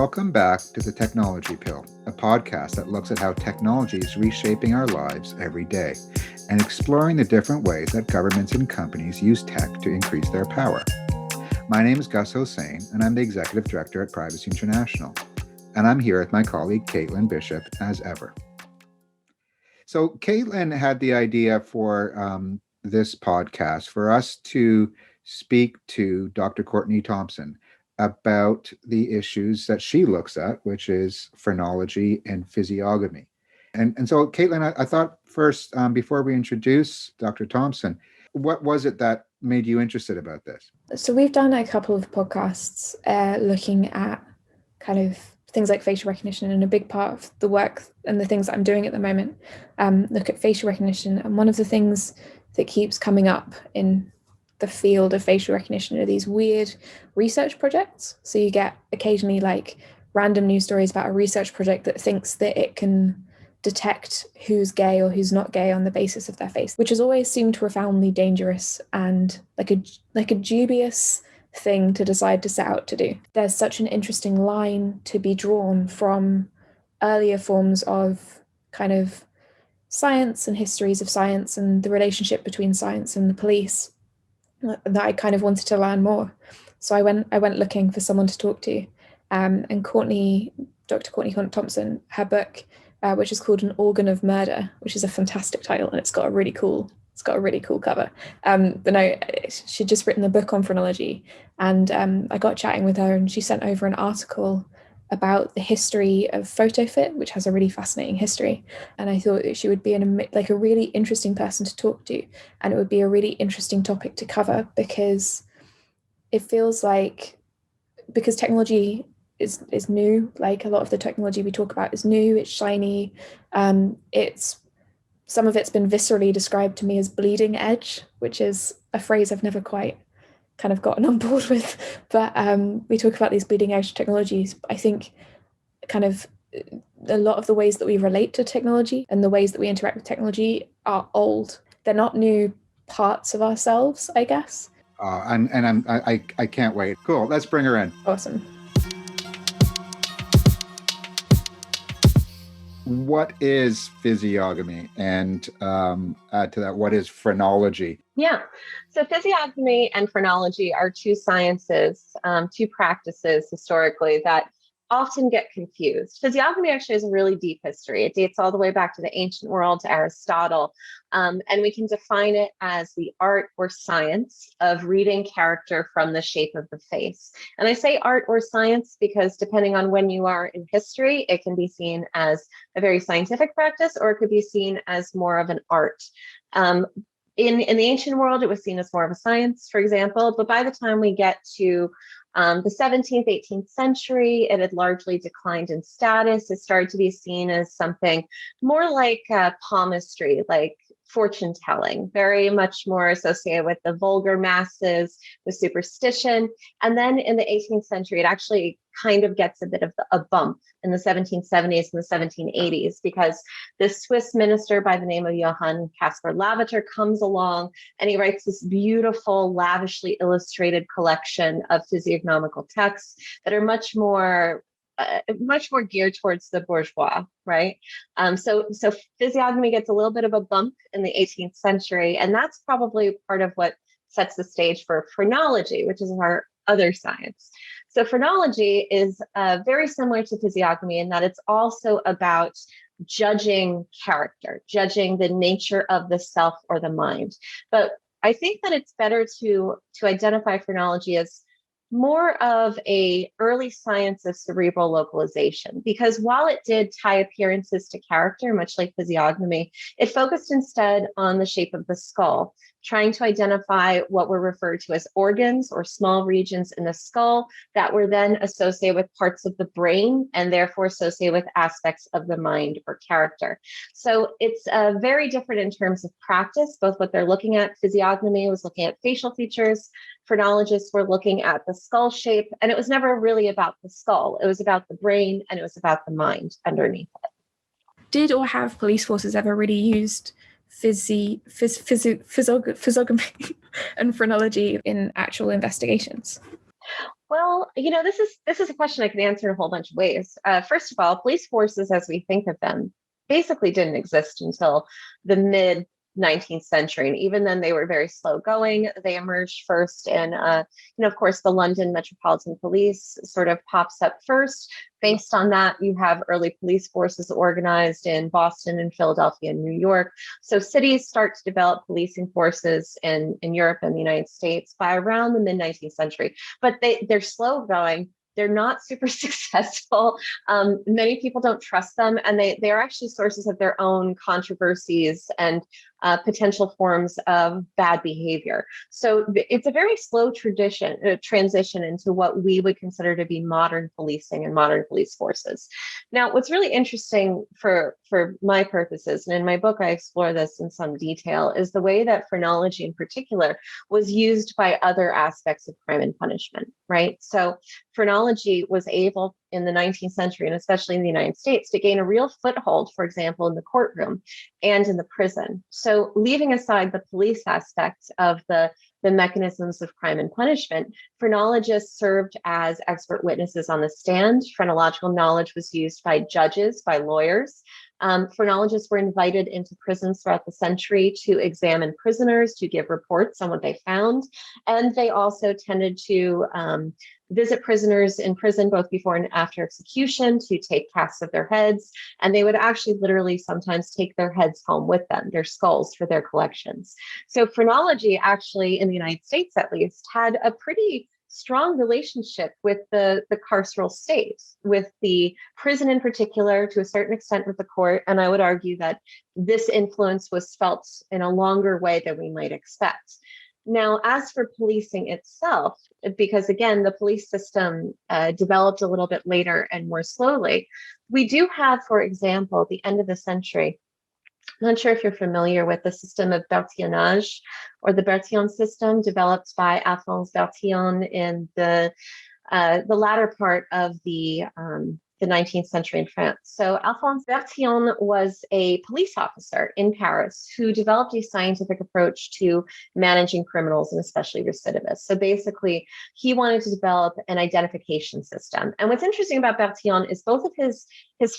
Welcome back to The Technology Pill, a podcast that looks at how technology is reshaping our lives every day and exploring the different ways that governments and companies use tech to increase their power. My name is Gus Hossain, and I'm the Executive Director at Privacy International, and I'm here with my colleague Caitlin Bishop as ever. So Caitlin had the idea for this podcast for us to speak to Dr. Courtney Thompson about the issues that she looks at, which is phrenology and physiogamy. And so, Caitlin, I thought first, before we introduce Dr. Thompson, what was it that made you interested about this? So we've done a couple of podcasts looking at kind of things like facial recognition, and a big part of the work and the things that I'm doing at the moment look at facial recognition. And one of the things that keeps coming up in the field of facial recognition are these weird research projects. So you get occasionally like random news stories about a research project that thinks that it can detect who's gay or who's not gay on the basis of their face, which has always seemed profoundly dangerous and like a dubious thing to decide to set out to do. There's such an interesting line to be drawn from earlier forms of kind of science and histories of science and the relationship between science and the police that I kind of wanted to learn more. So I went looking for someone to talk to, and Dr. Courtney Thompson, her book, which is called An Organ of Murder, which is a fantastic title, and it's got a really cool cover. But no, she'd just written a book on phrenology, and I got chatting with her, and she sent over an article about the history of photo fit, which has a really fascinating history. And I thought that she would be a really interesting person to talk to, and it would be a really interesting topic to cover, because it feels like, because technology is new, like a lot of the technology we talk about is new, it's shiny, some of it's been viscerally described to me as bleeding edge, which is a phrase I've never quite kind of gotten on board with. But we talk about these bleeding edge technologies. I think kind of a lot of the ways that we relate to technology and the ways that we interact with technology are old. They're not new parts of ourselves, I guess. I can't wait. Cool. Let's bring her in. Awesome. What is physiogamy? And add to that, what is phrenology? Yeah, so physiogamy and phrenology are two sciences, two practices historically that often get confused. Physiogamy actually has a really deep history. It dates all the way back to the ancient world, to Aristotle, and we can define it as the art or science of reading character from the shape of the face. And I say art or science because depending on when you are in history, it can be seen as a very scientific practice, or it could be seen as more of an art. In the ancient world, it was seen as more of a science, for example, but by the time we get to the 17th, 18th century, it had largely declined in status. It started to be seen as something more like palmistry, like fortune telling, very much more associated with the vulgar masses, with superstition. And then in the 18th century, it actually kind of gets a bit of a bump in the 1770s and the 1780s, because this Swiss minister by the name of Johann Caspar Lavater comes along, and he writes this beautiful, lavishly illustrated collection of physiognomical texts that are much more geared towards the bourgeois, right? So physiogamy gets a little bit of a bump in the 18th century, and that's probably part of what sets the stage for phrenology, which is our other science. So phrenology is very similar to physiogamy in that it's also about judging character, judging the nature of the self or the mind. But I think that it's better to identify phrenology as more of a early science of cerebral localization, because while it did tie appearances to character, much like physiognomy, it focused instead on the shape of the skull, trying to identify what were referred to as organs or small regions in the skull that were then associated with parts of the brain and therefore associated with aspects of the mind or character. So it's very different in terms of practice, both what they're looking at. Physiognomy was looking at facial features. Phrenologists were looking at the skull shape, and it was never really about the skull. It was about the brain, and it was about the mind underneath it. Did or have police forces ever really used physiogamy and phrenology in actual investigations? Well, this is a question I can answer in a whole bunch of ways. First of all, police forces, as we think of them, basically didn't exist until the mid 19th century, and even then they were very slow going. They emerged first in, of course, the London Metropolitan Police sort of pops up first. Based on that, you have early police forces organized in Boston and Philadelphia and New York. So cities start to develop policing forces in Europe and the United States by around the mid 19th century. But they're slow going. They're not super successful. Many people don't trust them, and they are actually sources of their own controversies and potential forms of bad behavior. So it's a very slow transition into what we would consider to be modern policing and modern police forces. Now, what's really interesting for my purposes, and in my book I explore this in some detail, is the way that phrenology in particular was used by other aspects of crime and punishment, right? So phrenology was able in the 19th century, and especially in the United States, to gain a real foothold, for example, in the courtroom and in the prison. So leaving aside the police aspect of the mechanisms of crime and punishment, phrenologists served as expert witnesses on the stand. Phrenological knowledge was used by judges, by lawyers. Phrenologists were invited into prisons throughout the century to examine prisoners, to give reports on what they found. And they also tended to visit prisoners in prison both before and after execution to take casts of their heads. And they would actually literally sometimes take their heads home with them, their skulls, for their collections. So phrenology actually, in the United States at least, had a pretty strong relationship with the carceral state, with the prison in particular, to a certain extent with the court. And I would argue that this influence was felt in a longer way than we might expect. Now, as for policing itself, because again, the police system developed a little bit later and more slowly, we do have, for example, the end of the century. I'm not sure if you're familiar with the system of Bertillonnage or the Bertillon system developed by Alphonse Bertillon in the latter part of the 19th century in France. So Alphonse Bertillon was a police officer in Paris who developed a scientific approach to managing criminals and especially recidivists. So basically, he wanted to develop an identification system. And what's interesting about Bertillon is both of his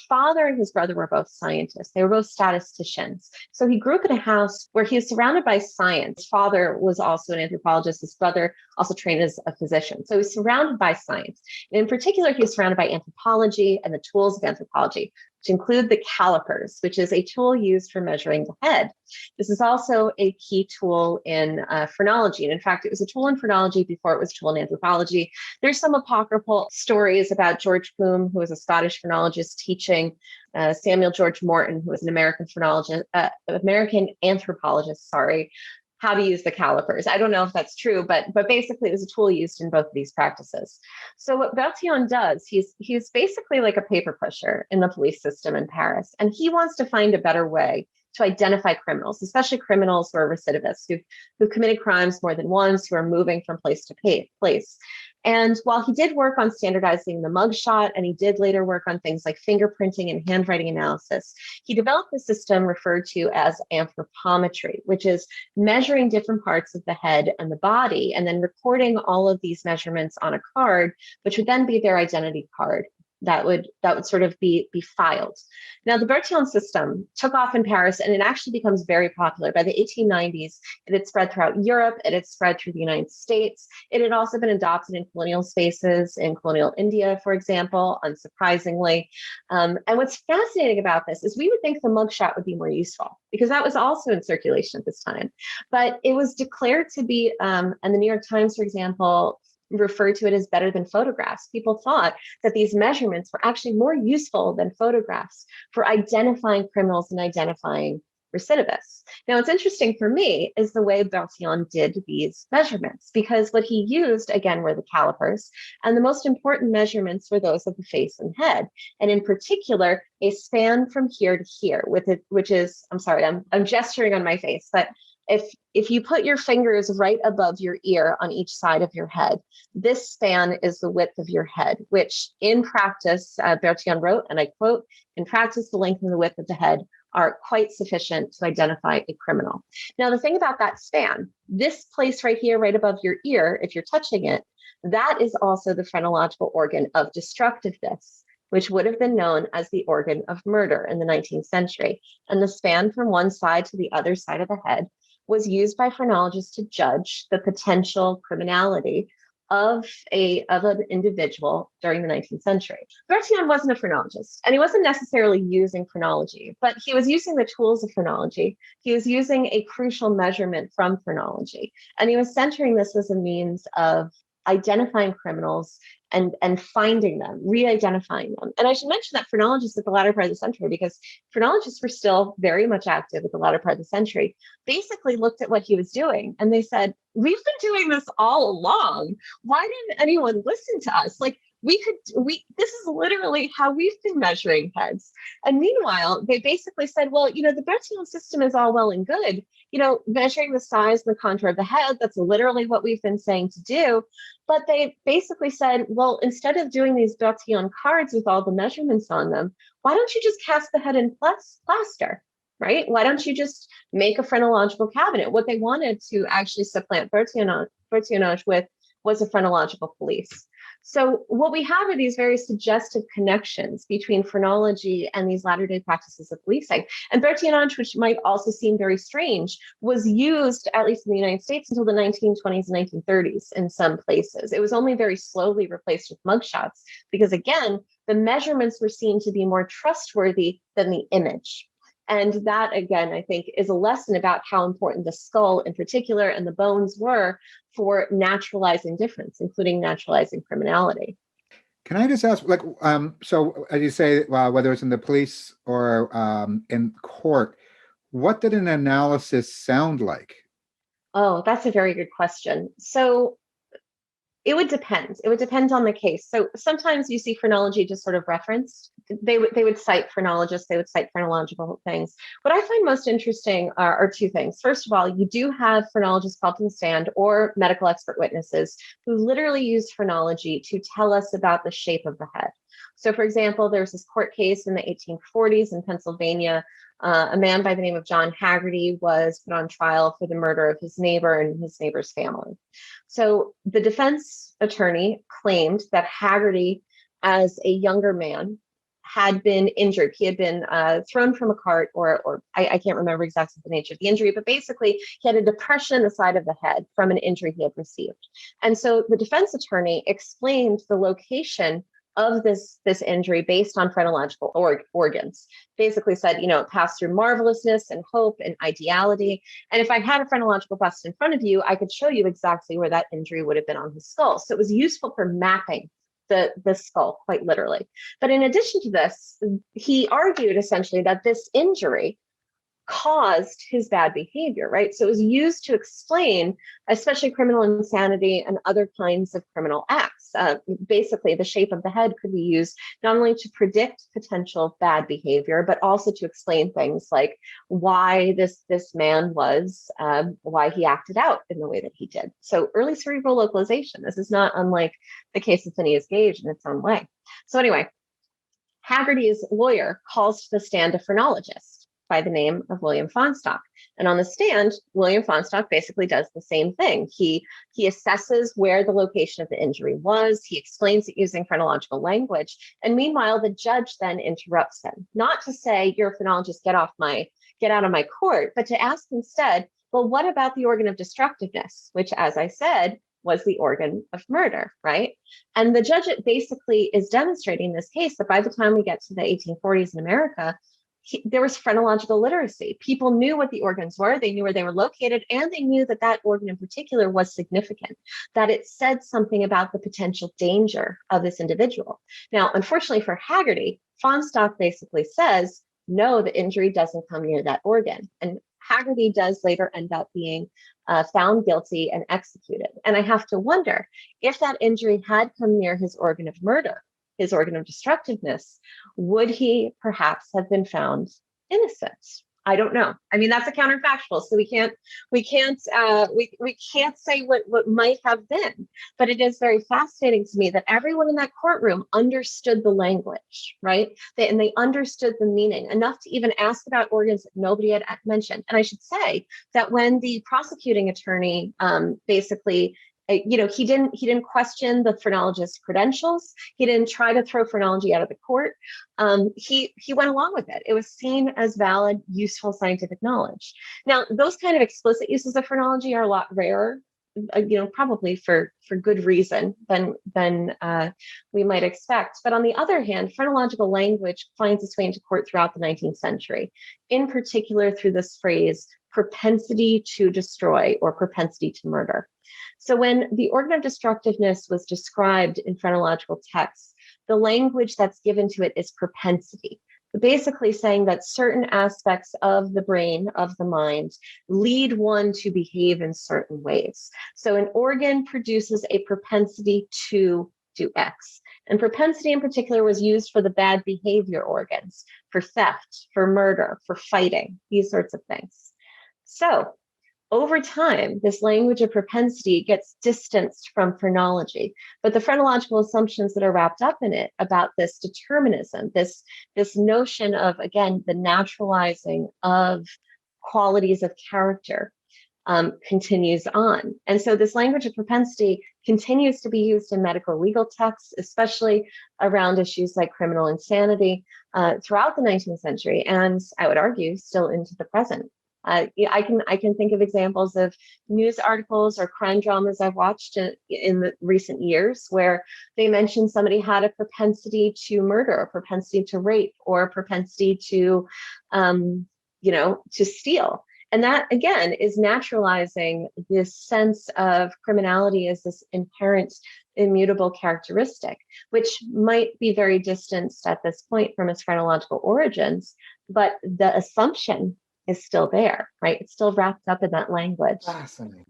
father and his brother were both scientists. They were both statisticians. So he grew up in a house where he was surrounded by science. His father was also an anthropologist. His brother also trained as a physician. So he was surrounded by science. And in particular, he was surrounded by anthropology and the tools of anthropology, which include the calipers, which is a tool used for measuring the head. This is also a key tool in phrenology. And in fact, it was a tool in phrenology before it was a tool in anthropology. There's some apocryphal stories about George Poom, who was a Scottish phrenologist, teaching Samuel George Morton, who was an American anthropologist, how to use the calipers. I don't know if that's true, but basically it was a tool used in both of these practices. So what Bertillon does, he's basically like a paper pusher in the police system in Paris, and he wants to find a better way to identify criminals, especially criminals who are recidivists, who've committed crimes more than once, who are moving from place to place. And while he did work on standardizing the mugshot, and he did later work on things like fingerprinting and handwriting analysis, he developed a system referred to as anthropometry, which is measuring different parts of the head and the body, and then recording all of these measurements on a card, which would then be their identity card. That would sort of be filed. Now, the Bertillon system took off in Paris, and it actually becomes very popular. By the 1890s, it had spread throughout Europe, it had spread through the United States. It had also been adopted in colonial spaces, in colonial India, for example, unsurprisingly. And what's fascinating about this is we would think the mugshot would be more useful, because that was also in circulation at this time. But it was declared to be, and the New York Times, for example, referred to it as better than photographs. People thought that these measurements were actually more useful than photographs for identifying criminals and identifying recidivists. Now, what's interesting for me is the way Bertillon did these measurements, because what he used, again, were the calipers, and the most important measurements were those of the face and head, and in particular, a span from here to here, which is, I'm sorry, I'm gesturing on my face, but if you put your fingers right above your ear on each side of your head, this span is the width of your head, which in practice, Bertillon wrote, and I quote, "In practice, the length and the width of the head are quite sufficient to identify a criminal. Now, the thing about that span, this place right here, right above your ear, if you're touching it, that is also the phrenological organ of destructiveness, which would have been known as the organ of murder in the 19th century. And the span from one side to the other side of the head was used by phrenologists to judge the potential criminality of an individual during the 19th century. Bertillon wasn't a phrenologist, and he wasn't necessarily using phrenology, but he was using the tools of phrenology. He was using a crucial measurement from phrenology, and he was centering this as a means of identifying criminals and finding them, re-identifying them. And I should mention that phrenologists at the latter part of the century, because phrenologists were still very much active at the latter part of the century, basically looked at what he was doing and they said, we've been doing this all along. Why didn't anyone listen to us? Like, this is literally how we've been measuring heads. And meanwhile, they basically said, well, the Bertillon system is all well and good, measuring the size and the contour of the head. That's literally what we've been saying to do. But they basically said, well, instead of doing these Bertillon cards with all the measurements on them, why don't you just cast the head in plaster, right? Why don't you just make a phrenological cabinet? What they wanted to actually supplant Bertillonage with was a phrenological police. So what we have are these very suggestive connections between phrenology and these latter-day practices of policing. And Bertillonage, which might also seem very strange, was used, at least in the United States, until the 1920s and 1930s in some places. It was only very slowly replaced with mugshots because, again, the measurements were seen to be more trustworthy than the image. And that, again, I think is a lesson about how important the skull in particular and the bones were for naturalizing difference, including naturalizing criminality. Can I just ask, so as you say, whether it's in the police or in court, what did an analysis sound like? Oh, that's a very good question. So it would depend. It would depend on the case. So sometimes you see phrenology just sort of referenced. They would cite phrenologists, they would cite phrenological things. What I find most interesting are two things. First of all, you do have phrenologists called to the stand or medical expert witnesses who literally use phrenology to tell us about the shape of the head. So for example, there was this court case in the 1840s in Pennsylvania. A man by the name of John Haggerty was put on trial for the murder of his neighbor and his neighbor's family. So the defense attorney claimed that Haggerty, as a younger man, had been injured. He had been thrown from a cart, or I can't remember exactly the nature of the injury, but basically he had a depression in the side of the head from an injury he had received. And so the defense attorney explained the location of this injury based on phrenological organs. Basically said, it passed through marvelousness and hope and ideality. And if I had a phrenological bust in front of you, I could show you exactly where that injury would have been on his skull. So it was useful for mapping the skull, quite literally. But in addition to this, he argued essentially that this injury caused his bad behavior, right? So it was used to explain, especially criminal insanity and other kinds of criminal acts. Basically, the shape of the head could be used not only to predict potential bad behavior, but also to explain things like why this man was, why he acted out in the way that he did. So early cerebral localization, this is not unlike the case of Phineas Gage in its own way. So anyway, Haggerty's lawyer calls to the stand a phrenologist by the name of William Fonstock. And on the stand, William Fonstock basically does the same thing. He assesses where the location of the injury was. He explains it using phrenological language. And meanwhile, the judge then interrupts him, not to say, you're a phrenologist, get out of my court, but to ask instead, well, what about the organ of destructiveness, which, as I said, was the organ of murder, right? And the judge basically is demonstrating in this case that by the time we get to the 1840s in America, there was phrenological literacy. People knew what the organs were, they knew where they were located, and they knew that that organ in particular was significant, that it said something about the potential danger of this individual. Now, unfortunately for Haggerty, Fonstock basically says, no, the injury doesn't come near that organ. And Haggerty does later end up being found guilty and executed. And I have to wonder, if that injury had come near his organ of murder, his organ of destructiveness, would he perhaps have been found innocent? I don't know. I mean, that's a counterfactual, so we can't say what might have been. But it is very fascinating to me that everyone in that courtroom understood the language, right? And they understood the meaning enough to even ask about organs that nobody had mentioned. And I should say that when the prosecuting attorney basically, he didn't question the phrenologist's credentials. He didn't try to throw phrenology out of the court. He went along with it. It was seen as valid, useful scientific knowledge. Now, those kind of explicit uses of phrenology are a lot rarer, probably for good reason than we might expect. But on the other hand, phrenological language finds its way into court throughout the 19th century, in particular through this phrase, propensity to destroy or propensity to murder. So when the organ of destructiveness was described in phrenological texts, the language that's given to it is propensity, basically saying that certain aspects of the brain, of the mind, lead one to behave in certain ways. So an organ produces a propensity to do X. And propensity in particular was used for the bad behavior organs, for theft, for murder, for fighting, these sorts of things. So over time, this language of propensity gets distanced from phrenology, but the phrenological assumptions that are wrapped up in it about this determinism, this notion of, again, the naturalizing of qualities of character continues on. And so this language of propensity continues to be used in medical legal texts, especially around issues like criminal insanity throughout the 19th century, and I would argue still into the present. I can think of examples of news articles or crime dramas I've watched in the recent years where they mentioned somebody had a propensity to murder, a propensity to rape, or a propensity to, to steal. And that, again, is naturalizing this sense of criminality as this inherent immutable characteristic, which might be very distanced at this point from its phrenological origins, but the assumption is still there, right? It's still wrapped up in that language. Fascinating.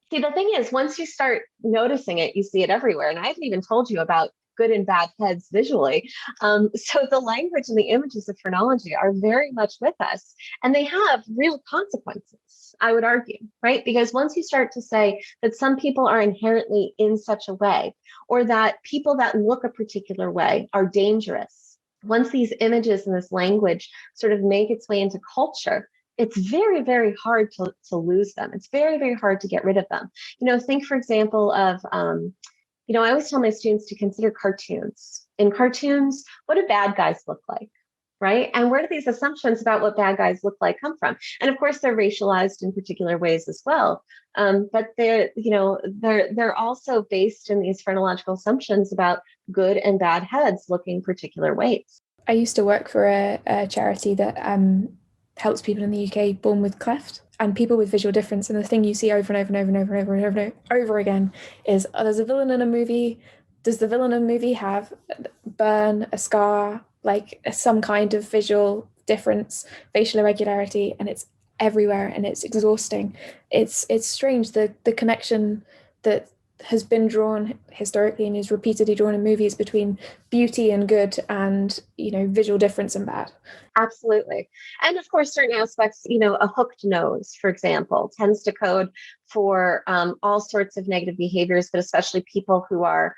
See, the thing is, once you start noticing it, you see it everywhere. And I haven't even told you about good and bad heads visually. So the language and the images of phrenology are very much with us, and they have real consequences, I would argue, right? Because once you start to say that some people are inherently in such a way, or that people that look a particular way are dangerous, once these images and this language sort of make its way into culture, it's very, very hard to lose them. It's very, very hard to get rid of them. Think, for example, of, I always tell my students to consider cartoons. In cartoons, what do bad guys look like, right? And where do these assumptions about what bad guys look like come from? And of course, they're racialized in particular ways as well. But they're also based in these phrenological assumptions about good and bad heads looking particular ways. I used to work for a charity that helps people in the UK born with cleft and people with visual difference. And the thing you see over and over and over and over and over and over and over again is, there's a villain in a movie. Does the villain in a movie have a burn, a scar, like some kind of visual difference, facial irregularity? And it's everywhere, and it's exhausting. It's strange, the connection that has been drawn historically and is repeatedly drawn in movies between beauty and good and, visual difference and bad. Absolutely. And of course, certain aspects, a hooked nose, for example, tends to code for all sorts of negative behaviors, but especially people who are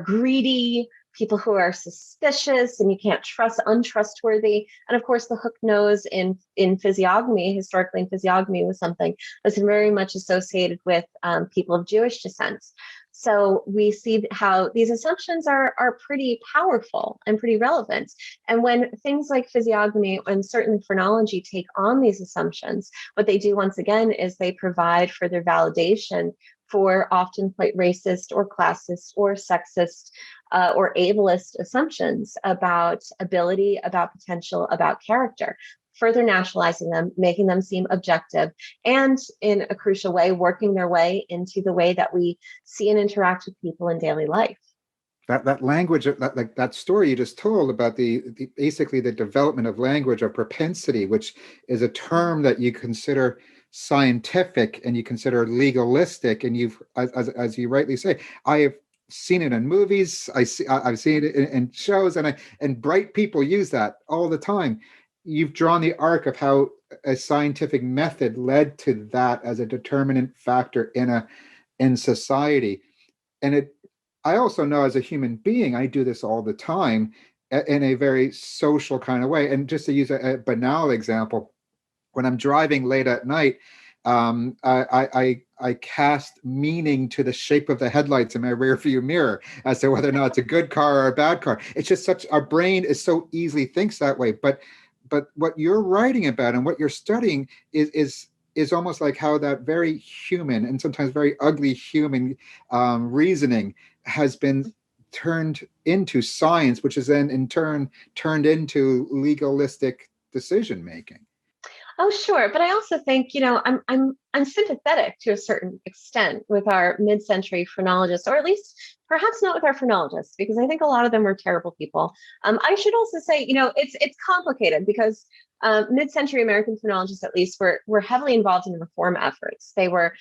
greedy, people who are suspicious and you can't trust, untrustworthy. And of course, the hooked nose in physiognomy, historically in physiognomy, was something that's very much associated with people of Jewish descent. So we see how these assumptions are pretty powerful and pretty relevant. And when things like physiognomy and certainly phrenology take on these assumptions, what they do once again is they provide further validation for often quite racist or classist or sexist or ableist assumptions about ability, about potential, about character, further naturalizing them, making them seem objective, and in a crucial way, working their way into the way that we see and interact with people in daily life. That language, that story you just told about the basically the development of language of propensity, which is a term that you consider scientific and you consider legalistic, and you've, as you rightly say, I have seen it in movies. I've seen it in shows, and bright people use that all the time. you've drawn the arc of how a scientific method led to that as a determinant factor in society. And I also know as a human being, I do this all the time in a very social kind of way. And just to use a banal example, when I'm driving late at night, I cast meaning to the shape of the headlights in my rear view mirror as to whether or not it's a good car or a bad car. It's just our brain is so easily thinks that way. But what you're writing about and what you're studying is almost like how that very human and sometimes very ugly human reasoning has been turned into science, which is then in turn turned into legalistic decision making. Oh, sure. But I also think, I'm sympathetic to a certain extent with our mid-century phrenologists, or at least perhaps not with our phrenologists, because I think a lot of them were terrible people. I should also say, it's complicated because mid-century American phrenologists, at least, were heavily involved in reform efforts. They were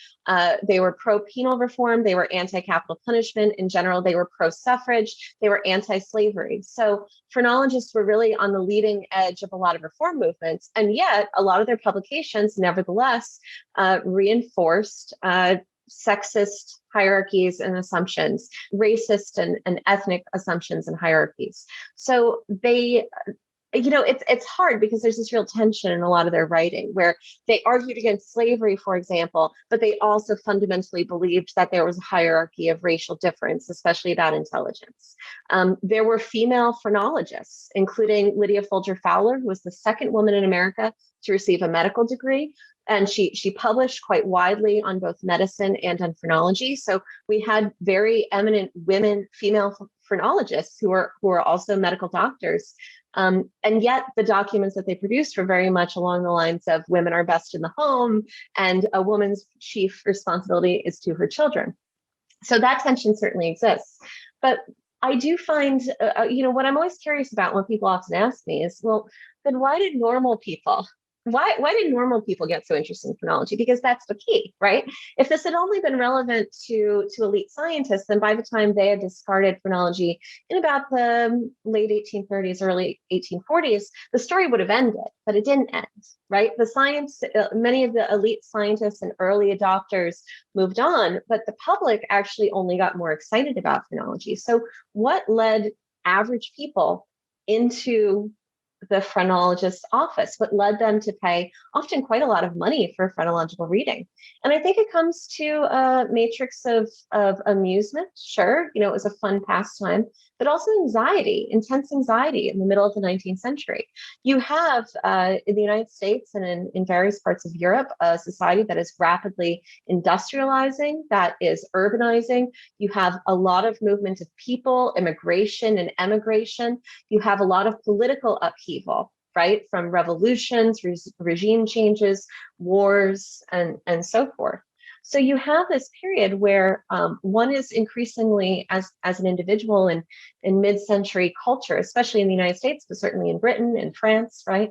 pro-penal reform. They were anti-capital punishment in general. They were pro-suffrage. They were anti-slavery. So phrenologists were really on the leading edge of a lot of reform movements, and yet a lot of their publications, nevertheless, reinforced sexist hierarchies and assumptions, racist and ethnic assumptions and hierarchies. So they, it's hard because there's this real tension in a lot of their writing where they argued against slavery, for example, but they also fundamentally believed that there was a hierarchy of racial difference, especially about intelligence. There were female phrenologists, including Lydia Folger Fowler, who was the second woman in America to receive a medical degree. And she published quite widely on both medicine and on phrenology. So we had very eminent female phrenologists who were also medical doctors. And yet the documents that they produced were very much along the lines of women are best in the home and a woman's chief responsibility is to her children. So that tension certainly exists. But I do find, what I'm always curious about when people often ask me is, well, then why did normal people get so interested in phrenology? Because that's the key, right? If this had only been relevant to elite scientists, then by the time they had discarded phrenology in about the late 1830s, early 1840s, the story would have ended, but it didn't end, right? The science, many of the elite scientists and early adopters moved on, but the public actually only got more excited about phrenology. So what led average people into the phrenologist's office? What led them to pay often quite a lot of money for phrenological reading? And I think it comes to a matrix of amusement. Sure, it was a fun pastime, but also intense anxiety in the middle of the 19th century. You have in the United States and in various parts of Europe, a society that is rapidly industrializing, that is urbanizing. You have a lot of movement of people, immigration and emigration. You have a lot of political upheaval, right? From revolutions, regime changes, wars, and so forth. So you have this period where one is increasingly, as an individual in mid-century culture, especially in the United States, but certainly in Britain and France, right?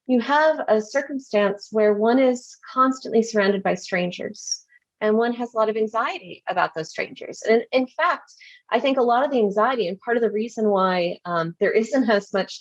You have a circumstance where one is constantly surrounded by strangers, and one has a lot of anxiety about those strangers. And in fact, I think a lot of the anxiety, and part of the reason why there isn't as much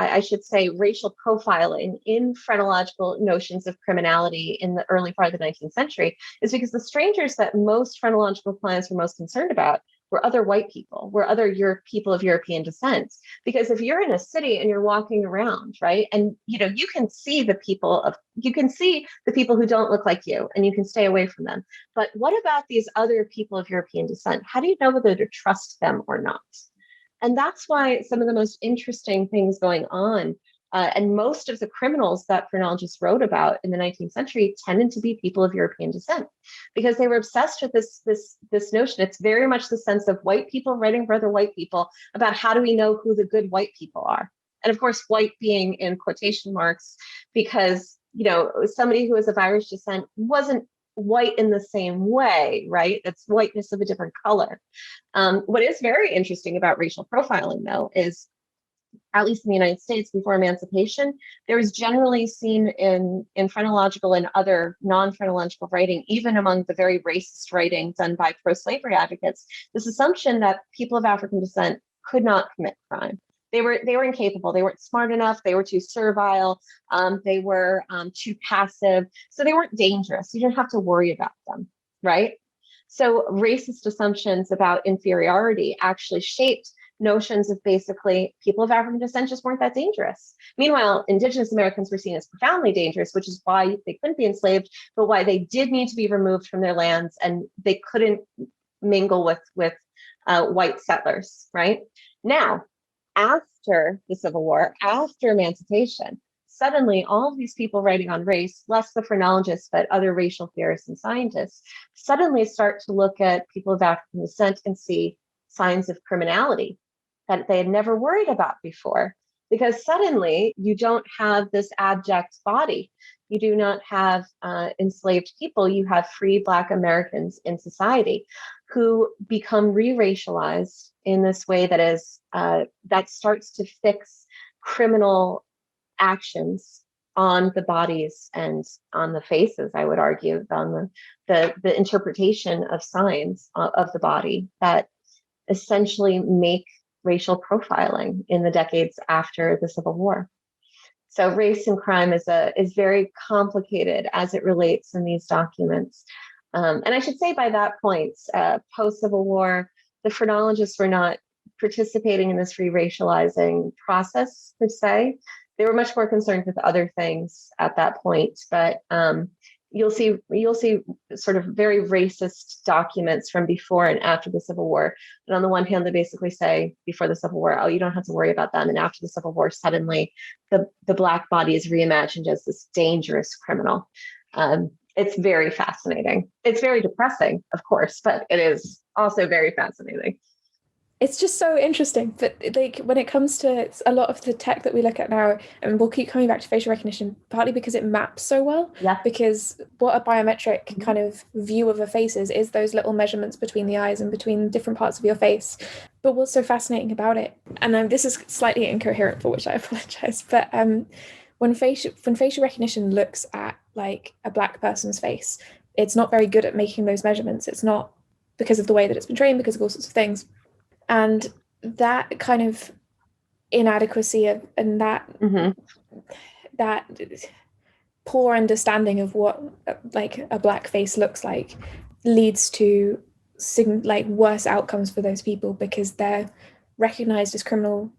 I should say, racial profiling in phrenological notions of criminality in the early part of the 19th century is because the strangers that most phrenological clients were most concerned about were other white people, were other people of European descent. Because if you're in a city and you're walking around, right, and you can see the people who don't look like you, and you can stay away from them. But what about these other people of European descent? How do you know whether to trust them or not? And that's why some of the most interesting things going on, and most of the criminals that phrenologists wrote about in the 19th century tended to be people of European descent, because they were obsessed with this notion. It's very much the sense of white people writing for other white people about how do we know who the good white people are. And of course, white being in quotation marks, because somebody who is of Irish descent wasn't white in the same way, right? It's whiteness of a different color. What is very interesting about racial profiling, though, is, at least in the United States before emancipation, there was generally seen in phrenological and other non-phrenological writing, even among the very racist writing done by pro-slavery advocates, this assumption that people of African descent could not commit crime, They were incapable. They weren't smart enough. They were too servile. They were too passive. So they weren't dangerous. You didn't have to worry about them, right? So racist assumptions about inferiority actually shaped notions of basically people of African descent just weren't that dangerous. Meanwhile, Indigenous Americans were seen as profoundly dangerous, which is why they couldn't be enslaved, but why they did need to be removed from their lands and they couldn't mingle with white settlers, right? Now, after the Civil War, after emancipation, suddenly all of these people writing on race, less the phrenologists, but other racial theorists and scientists, suddenly start to look at people of African descent and see signs of criminality that they had never worried about before. Because suddenly you don't have this abject body. You do not have enslaved people. You have free Black Americans in society who become re-racialized in this way that is that starts to fix criminal actions on the bodies and on the faces, I would argue, on the interpretation of signs of the body that essentially make racial profiling in the decades after the Civil War. So race and crime is very complicated as it relates in these documents. And I should say by that point, post-Civil War, the phrenologists were not participating in this re-racializing process per se. They were much more concerned with other things at that point. But you'll see sort of very racist documents from before and after the Civil War. And on the one hand, they basically say before the Civil War, oh, you don't have to worry about them. And after the Civil War, suddenly the Black body is reimagined as this dangerous criminal. It's very fascinating. It's very depressing, of course, but it is also very fascinating. It's just so interesting. But like when it comes to a lot of the tech that we look at now, and we'll keep coming back to facial recognition, partly because it maps so well. Yeah. Because what a biometric kind of view of a face is those little measurements between the eyes and between different parts of your face. But what's so fascinating about it, and this is slightly incoherent, for which I apologize, but when facial recognition looks at like a Black person's face, it's not very good at making those measurements. It's not because of the way that it's been trained, because of all sorts of things. And that kind of inadequacy and that poor understanding of what like a Black face looks like leads to worse outcomes for those people, because they're recognized as criminal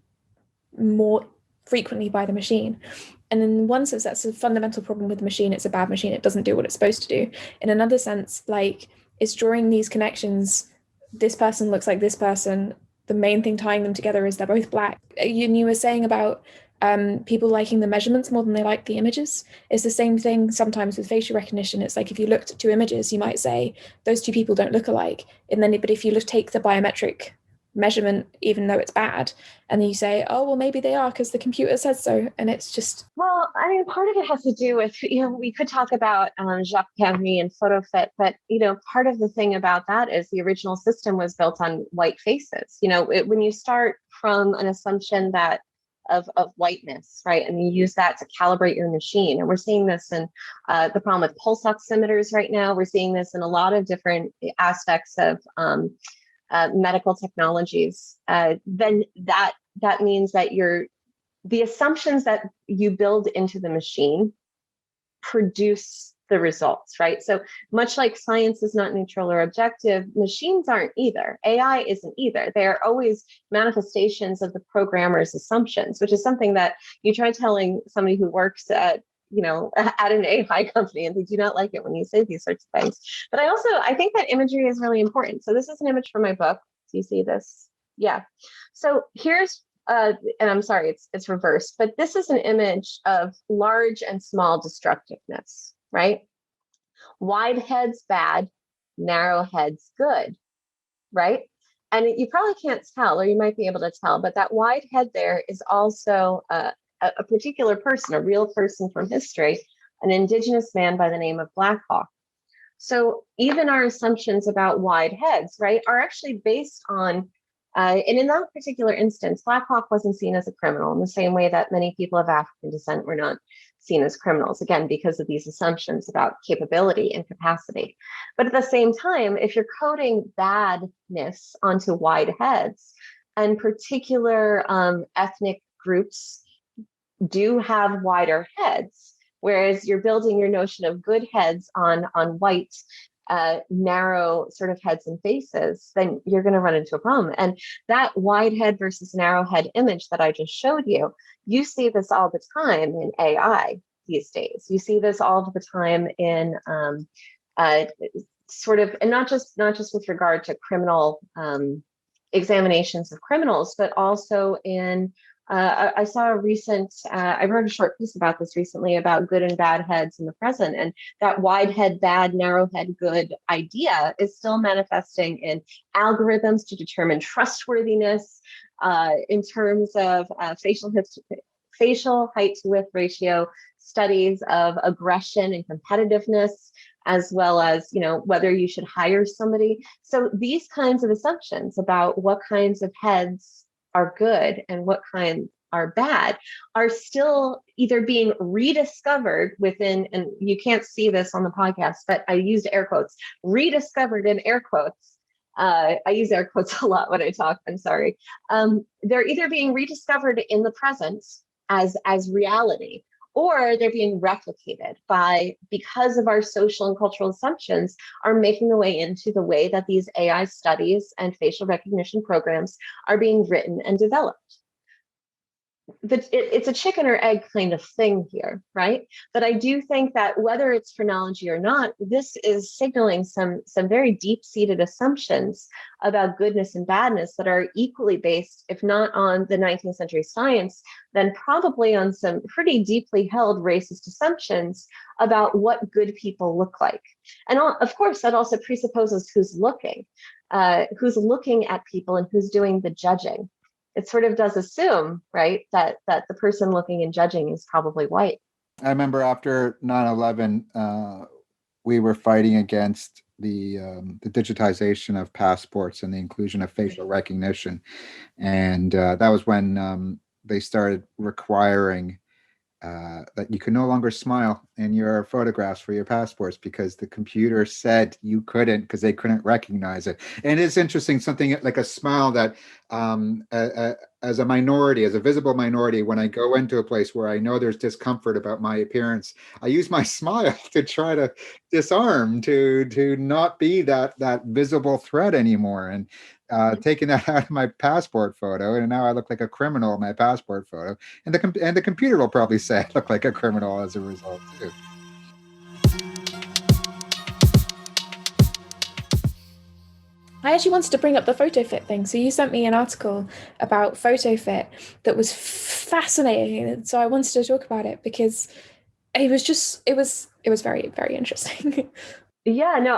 more frequently by the machine. And in one sense, that's a fundamental problem with the machine. It's a bad machine. It doesn't do what it's supposed to do. In another sense, like, it's drawing these connections. This person looks like this person. The main thing tying them together is they're both Black. You were saying about people liking the measurements more than they like the images. It's the same thing sometimes with facial recognition. It's like if you looked at two images, you might say those two people don't look alike. But if you take the biometric measurement, even though it's bad, and then you say, oh, well, maybe they are because the computer says so. And it's just... Well, I mean, part of it has to do with, we could talk about Jacques Perry and PhotoFit, but, part of the thing about that is the original system was built on white faces. When you start from an assumption that of whiteness, right, and you use that to calibrate your machine, and we're seeing this in the problem with pulse oximeters right now. We're seeing this in a lot of different aspects of medical technologies, then that means that the assumptions that you build into the machine produce the results, right? So much like science is not neutral or objective, machines aren't either. AI isn't either. They are always manifestations of the programmer's assumptions, which is something that you try telling somebody who works at an AI company, and they do not like it when you say these sorts of things. But I think that imagery is really important. So this is an image from my book. Do you see this? Yeah. So here's, and I'm sorry, it's reversed, but this is an image of large and small destructiveness, right? Wide heads bad, narrow heads good, right? And you probably can't tell, or you might be able to tell, but that wide head there is also a particular person, a real person from history, an Indigenous man by the name of Black Hawk. So even our assumptions about wide heads, right, are actually based on, and in that particular instance, Black Hawk wasn't seen as a criminal in the same way that many people of African descent were not seen as criminals, again, because of these assumptions about capability and capacity. But at the same time, if you're coding badness onto wide heads, and particular ethnic groups do have wider heads, whereas you're building your notion of good heads on white, narrow sort of heads and faces, then you're going to run into a problem. And that wide head versus narrow head image that I just showed you, you see this all the time in AI these days. You see this all the time in sort of, and not just with regard to criminal examinations of criminals, but also in I saw a recent, I wrote a short piece about this recently about good and bad heads in the present. And that wide head bad, narrow head good idea is still manifesting in algorithms to determine trustworthiness in terms of facial height to width ratio studies of aggression and competitiveness, as well as, you know, whether you should hire somebody. So these kinds of assumptions about what kinds of heads are good and what kinds are bad are still either being rediscovered within, and you can't see this on the podcast, but I used air quotes, rediscovered in air quotes. I use air quotes a lot when I talk, I'm sorry. They're either being rediscovered in the present as reality, or they're being replicated because of our social and cultural assumptions are making their way into the way that these AI studies and facial recognition programs are being written and developed. It's a chicken or egg kind of thing here, right? But I do think that whether it's phrenology or not, this is signaling some very deep-seated assumptions about goodness and badness that are equally based, if not on the 19th century science, then probably on some pretty deeply held racist assumptions about what good people look like. And of course, that also presupposes who's looking at people and who's doing the judging. It sort of does assume, right, that the person looking and judging is probably white. I remember after 9/11, we were fighting against the digitization of passports and the inclusion of facial recognition. And that was when they started requiring that you can no longer smile in your photographs for your passports because the computer said you couldn't because they couldn't recognize it. And it's interesting, something like a smile that as a minority, as a visible minority, when I go into a place where I know there's discomfort about my appearance, I use my smile to try to disarm, to not be that visible threat anymore. And taking that out of my passport photo, and now I look like a criminal in my passport photo, and the computer will probably say I look like a criminal as a result too. I actually wanted to bring up the photo fit thing. So you sent me an article about photo fit that was fascinating. So I wanted to talk about it because it was very, very interesting. Yeah, no,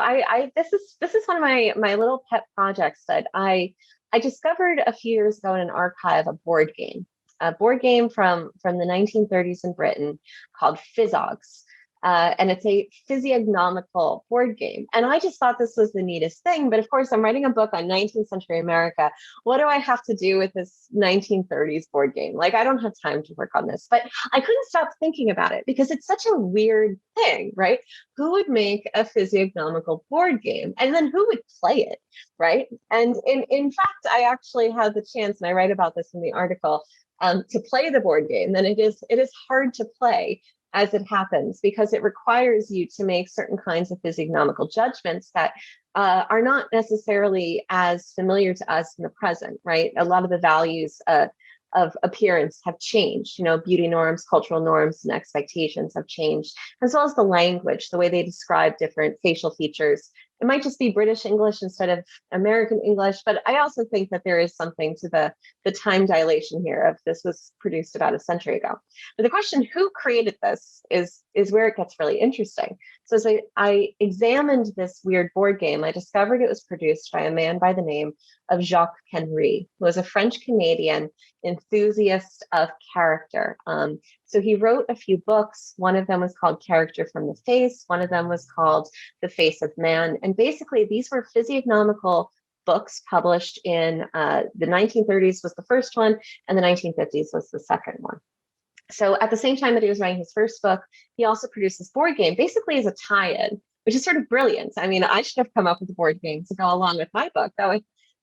this is one of my little pet projects that I discovered a few years ago in an archive, a board game from the 1930s in Britain called Physiogs. And it's a physiognomical board game. And I just thought this was the neatest thing. But of course, I'm writing a book on 19th century America. What do I have to do with this 1930s board game? Like, I don't have time to work on this. But I couldn't stop thinking about it because it's such a weird thing, right? Who would make a physiognomical board game? And then who would play it, right? And in fact, I actually had the chance, and I write about this in the article, to play the board game. And it is hard to play as it happens, because it requires you to make certain kinds of physiognomical judgments that are not necessarily as familiar to us in the present, right? A lot of the values of appearance have changed. You know, beauty norms, cultural norms, and expectations have changed, as well as the language, the way they describe different facial features. It might just be British English instead of American English, but I also think that there is something to the time dilation here of this was produced about a century ago. But the question, who created this, is where it gets really interesting. So as I examined this weird board game, I discovered it was produced by a man by the name of Jacques Henry, who was a French-Canadian enthusiast of character. So he wrote a few books. One of them was called Character from the Face. One of them was called The Face of Man. And basically, these were physiognomical books published in the 1930s was the first one, and the 1950s was the second one. So at the same time that he was writing his first book, he also produced this board game, basically as a tie-in, which is sort of brilliant. I mean, I should have come up with a board game to go along with my book.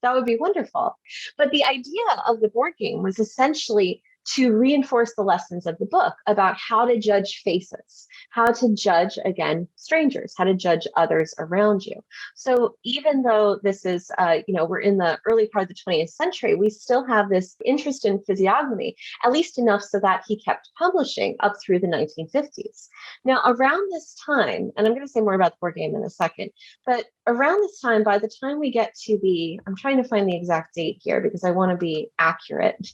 That would be wonderful. But the idea of the board game was essentially to reinforce the lessons of the book about how to judge faces, how to judge, again, strangers, how to judge others around you. So even though this is, we're in the early part of the 20th century, we still have this interest in physiognomy, at least enough so that he kept publishing up through the 1950s. Now, around this time, and I'm going to say more about the board game in a second, but around this time, by the time we get to I'm trying to find the exact date here because I want to be accurate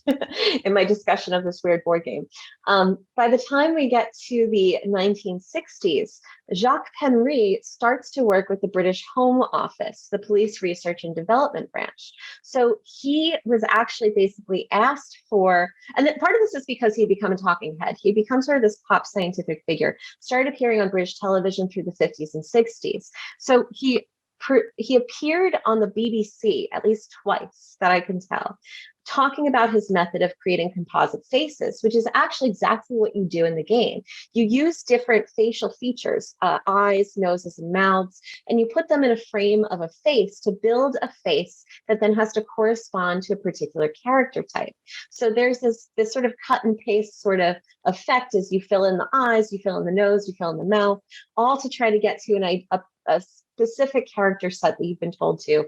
in my discussion of this weird board game. By the time we get to the 1960s, Jacques Penry starts to work with the British Home Office, the Police Research and Development Branch. So he was actually basically asked for, and part of this is because he'd become a talking head. He becomes sort of this pop scientific figure, started appearing on British television through the 50s and 60s. So he appeared on the BBC at least twice that I can tell, talking about his method of creating composite faces, which is actually exactly what you do in the game. You use different facial features, eyes, noses, and mouths, and you put them in a frame of a face to build a face that then has to correspond to a particular character type. So there's this sort of cut and paste sort of effect as you fill in the eyes, you fill in the nose, you fill in the mouth, all to try to get to a specific character set that you've been told to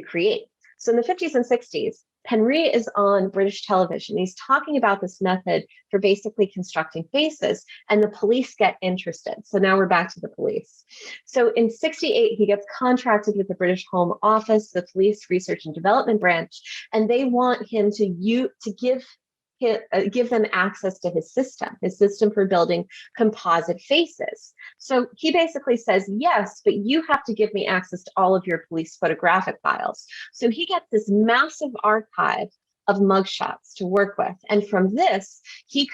create. So in the 50s and 60s, Penry is on British television. He's talking about this method for basically constructing faces, and the police get interested. So now we're back to the police. So in 68, he gets contracted with the British Home Office, the Police Research and Development Branch, and they want him to give them access to his system for building composite faces. So he basically says, yes, but you have to give me access to all of your police photographic files. So he gets this massive archive of mugshots to work with. And from this, he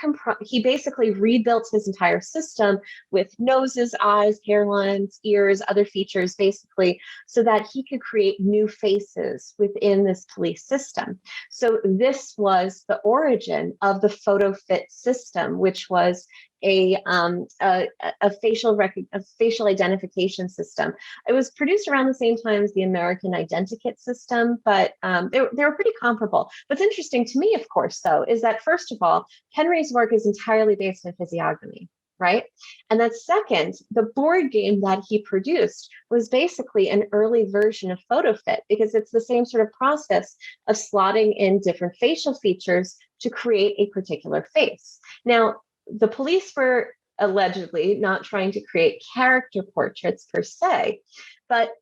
basically rebuilt his entire system with noses, eyes, hairlines, ears, other features, basically, so that he could create new faces within this police system. So this was the origin of the PhotoFit system, which was a facial identification system. It was produced around the same time as the American Identikit system, but they were pretty comparable. What's interesting to me, of course, though, is that first of all, Penry's work is entirely based in physiognomy, right? And that second, the board game that he produced was basically an early version of PhotoFit because it's the same sort of process of slotting in different facial features to create a particular face. Now, the police were allegedly not trying to create character portraits per se, but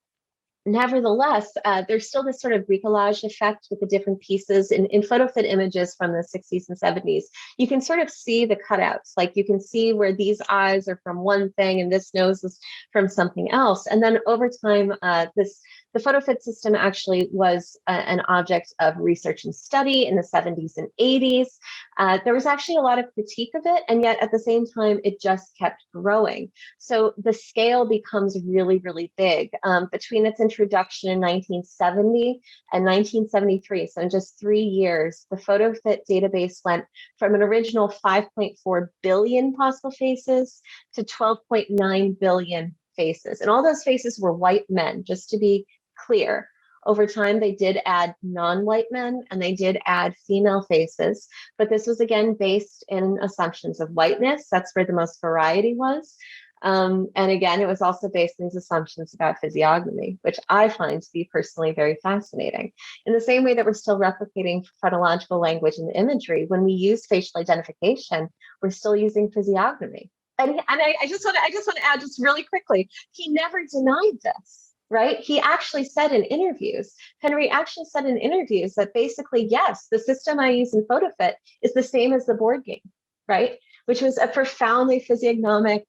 nevertheless, there's still this sort of bricolage effect with the different pieces in PhotoFit images from the 60s and 70s. You can sort of see the cutouts, like you can see where these eyes are from one thing and this nose is from something else. And then over time, the PhotoFit system actually was an object of research and study in the 70s and 80s. There was actually a lot of critique of it, and yet at the same time, it just kept growing. So the scale becomes really, really big. Between its introduction in 1970 and 1973, so in just 3 years, the PhotoFit database went from an original 5.4 billion possible faces to 12.9 billion faces. And all those faces were white men, just to be clear. Over time, they did add non-white men and they did add female faces, but this was again based in assumptions of whiteness. That's where the most variety was. And again, it was also based in these assumptions about physiognomy, which I find to be personally very fascinating. In the same way that we're still replicating phonological language and imagery, when we use facial identification, we're still using physiognomy. And I just want to add just really quickly, he never denied this. Right? He actually said in interviews, Penry actually said in interviews that basically, yes, the system I use in PhotoFit is the same as the board game, right? Which was a profoundly physiognomic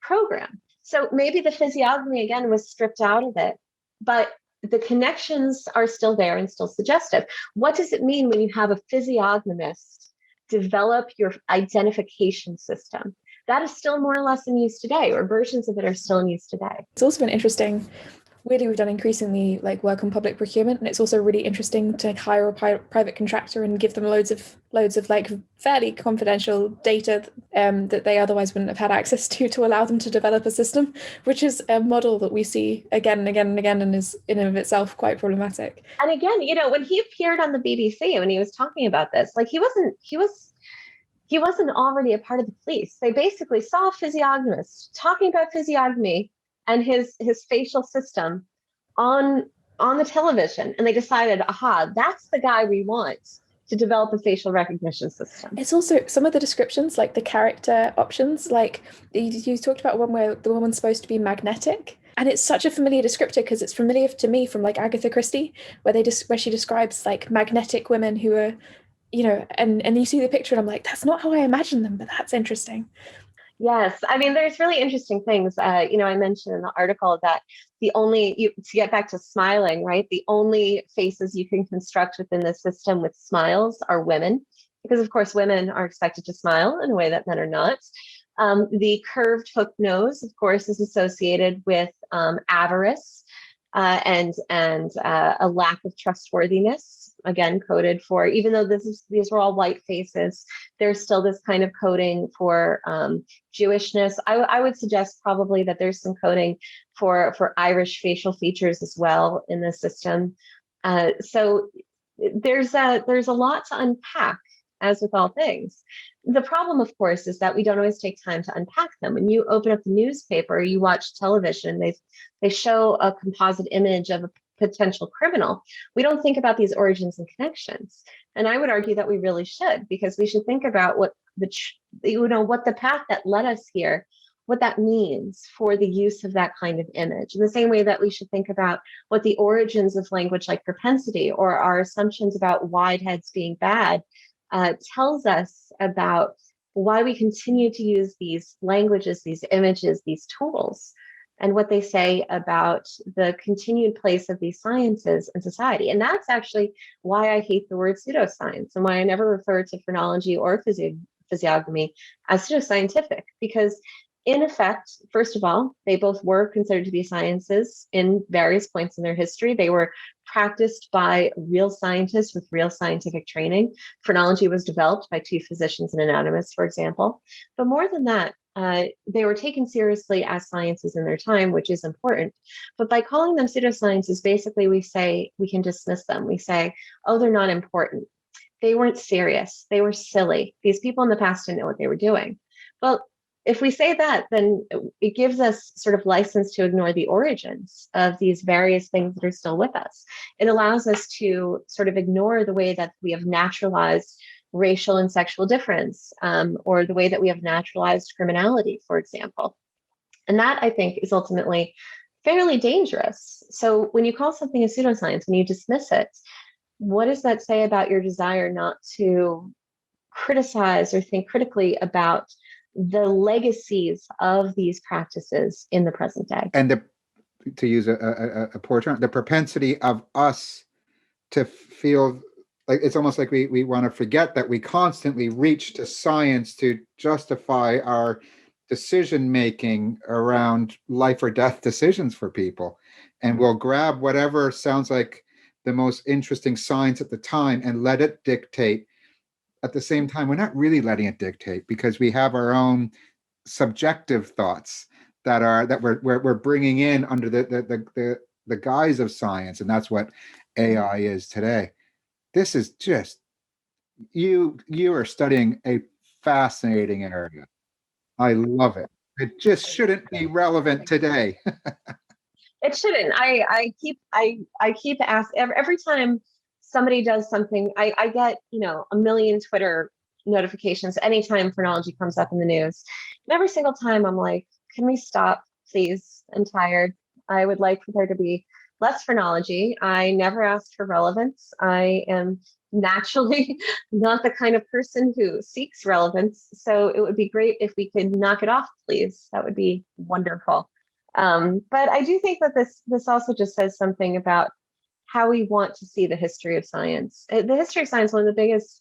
program. So maybe the physiognomy again was stripped out of it, but the connections are still there and still suggestive. What does it mean when you have a physiognomist develop your identification system? That is still more or less in use today, or versions of it are still in use today. It's also been interesting weirdly, we've done increasingly like work on public procurement, and it's also really interesting to hire a private contractor and give them loads of like fairly confidential data that they otherwise wouldn't have had access to allow them to develop a system, which is a model that we see again and again and again, and is in and of itself quite problematic. And again, when he appeared on the BBC, when he was talking about this, like he wasn't already a part of the police. They basically saw a physiognomist talking about physiognomy and his facial system on the television, and they decided, aha, that's the guy we want to develop a facial recognition system. It's also some of the descriptions, like the character options, like you talked about one where the woman's supposed to be magnetic. And it's such a familiar descriptor because it's familiar to me from like Agatha Christie, where she describes like magnetic women who are, and you see the picture and I'm like, that's not how I imagine them, but that's interesting. Yes, I mean, there's really interesting things. I mentioned in the article that to get back to smiling, right? The only faces you can construct within the system with smiles are women, because of course women are expected to smile in a way that men are not. The curved hook nose, of course, is associated with avarice and a lack of trustworthiness. Again, coded for, even though these were all white faces, there's still this kind of coding for Jewishness. I would suggest probably that there's some coding for Irish facial features as well in the system. So there's a lot to unpack, as with all things. The problem, of course, is that we don't always take time to unpack them. When you open up the newspaper, you watch television, they show a composite image of a potential criminal. We don't think about these origins and connections. And I would argue that we really should, because we should think about what the path that led us here, what that means for the use of that kind of image. In the same way that we should think about what the origins of language like propensity or our assumptions about wide heads being bad tells us about why we continue to use these languages, these images, these tools, and what they say about the continued place of these sciences in society. And that's actually why I hate the word pseudoscience and why I never refer to phrenology or physiognomy as pseudoscientific, because in effect, first of all, they both were considered to be sciences in various points in their history. They were practiced by real scientists with real scientific training. Phrenology was developed by two physicians and anatomists, for example. But more than that, they were taken seriously as sciences in their time, which is important. But by calling them pseudosciences, basically we say we can dismiss them. We say, oh, they're not important. They weren't serious. They were silly. These people in the past didn't know what they were doing. Well, if we say that, then it gives us sort of license to ignore the origins of these various things that are still with us. It allows us to sort of ignore the way that we have naturalized racial and sexual difference, or the way that we have naturalized criminality, for example. And that, I think, is ultimately fairly dangerous. So when you call something a pseudoscience, when you dismiss it, what does that say about your desire not to criticize or think critically about the legacies of these practices in the present day? And to use a poor term, the propensity of us to feel like it's almost like we want to forget that we constantly reach to science to justify our decision making around life or death decisions for people. And we'll grab whatever sounds like the most interesting science at the time and let it dictate. At the same time, we're not really letting it dictate, because we have our own subjective thoughts that we're bringing in under the guise of science, and that's what AI is today. This is just you are studying a fascinating area. I love it. It just shouldn't be relevant today. It shouldn't. I keep asking every time somebody does something. I get a million Twitter notifications anytime phrenology comes up in the news, and every single time I'm like, can we stop, please? I'm tired. I would like for there to be less phrenology. I never asked for relevance. I am naturally not the kind of person who seeks relevance. So it would be great if we could knock it off, please. That would be wonderful. But I do think that this also just says something about how we want to see the history of science. The history of science, one of the biggest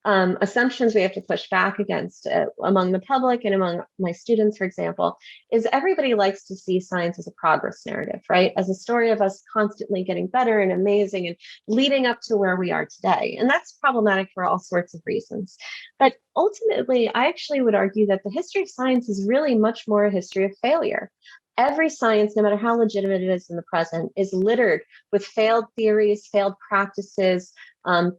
assumptions we have to push back against among the public and among my students, for example, is everybody likes to see science as a progress narrative, right? As a story of us constantly getting better and amazing and leading up to where we are today. And that's problematic for all sorts of reasons. But ultimately, I actually would argue that the history of science is really much more a history of failure. Every science, no matter how legitimate it is in the present, is littered with failed theories, failed practices,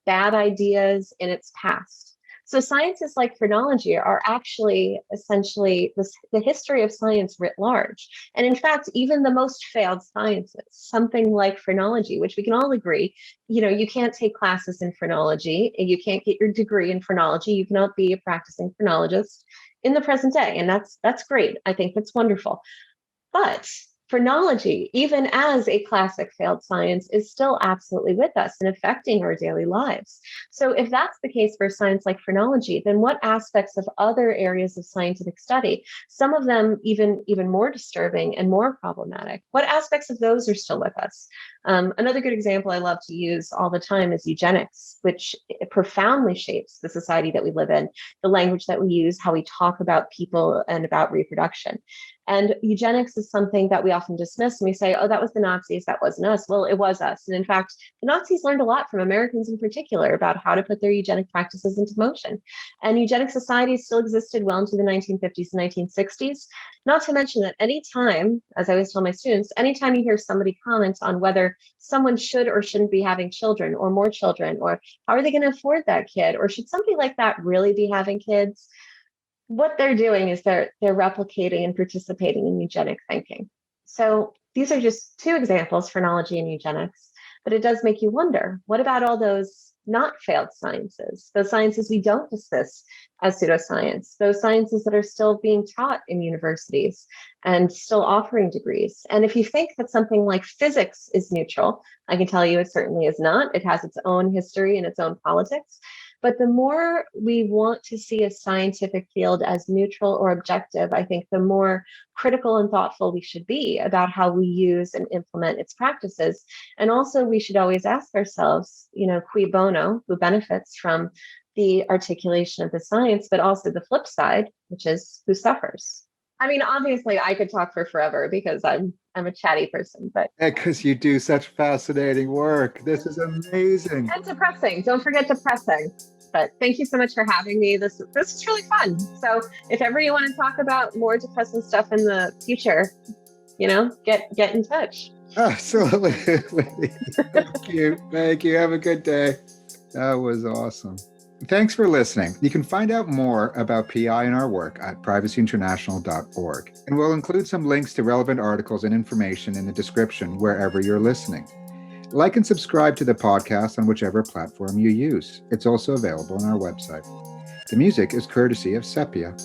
bad ideas in its past. So sciences like phrenology are actually essentially the history of science writ large. And in fact, even the most failed sciences, something like phrenology, which we can all agree, you can't take classes in phrenology, and you can't get your degree in phrenology, you cannot be a practicing phrenologist in the present day. And that's great. I think that's wonderful. But phrenology, even as a classic failed science, is still absolutely with us and affecting our daily lives. So if that's the case for a science like phrenology, then what aspects of other areas of scientific study, some of them even more disturbing and more problematic, what aspects of those are still with us? Another good example I love to use all the time is eugenics, which profoundly shapes the society that we live in, the language that we use, how we talk about people and about reproduction. And eugenics is something that we often dismiss, and we say, oh, that was the Nazis, that wasn't us. Well, it was us. And in fact, the Nazis learned a lot from Americans in particular about how to put their eugenic practices into motion. And eugenic societies still existed well into the 1950s and 1960s. Not to mention that anytime, as I always tell my students, anytime you hear somebody comment on whether someone should or shouldn't be having children or more children, or how are they going to afford that kid, or should somebody like that really be having kids, what they're doing is they're replicating and participating in eugenic thinking. So these are just two examples, phrenology and eugenics, but it does make you wonder, what about all those not failed sciences, those sciences we don't dismiss as pseudoscience, those sciences that are still being taught in universities and still offering degrees? And if you think that something like physics is neutral, I can tell you it certainly is not. It has its own history and its own politics. But the more we want to see a scientific field as neutral or objective, I think the more critical and thoughtful we should be about how we use and implement its practices. And also, we should always ask ourselves, cui bono, who benefits from the articulation of the science, but also the flip side, which is who suffers. I mean, obviously, I could talk for forever because I'm a chatty person, but because you do such fascinating work. This is amazing. And depressing. Don't forget depressing. But thank you so much for having me. This is really fun. So if ever you want to talk about more depressing stuff in the future, get in touch. Absolutely. Thank you. Have a good day. That was awesome. Thanks for listening. You can find out more about PI and our work at privacyinternational.org, and we'll include some links to relevant articles and information in the description wherever you're listening. Like and subscribe to the podcast on whichever platform you use. It's also available on our website. The music is courtesy of Sepia.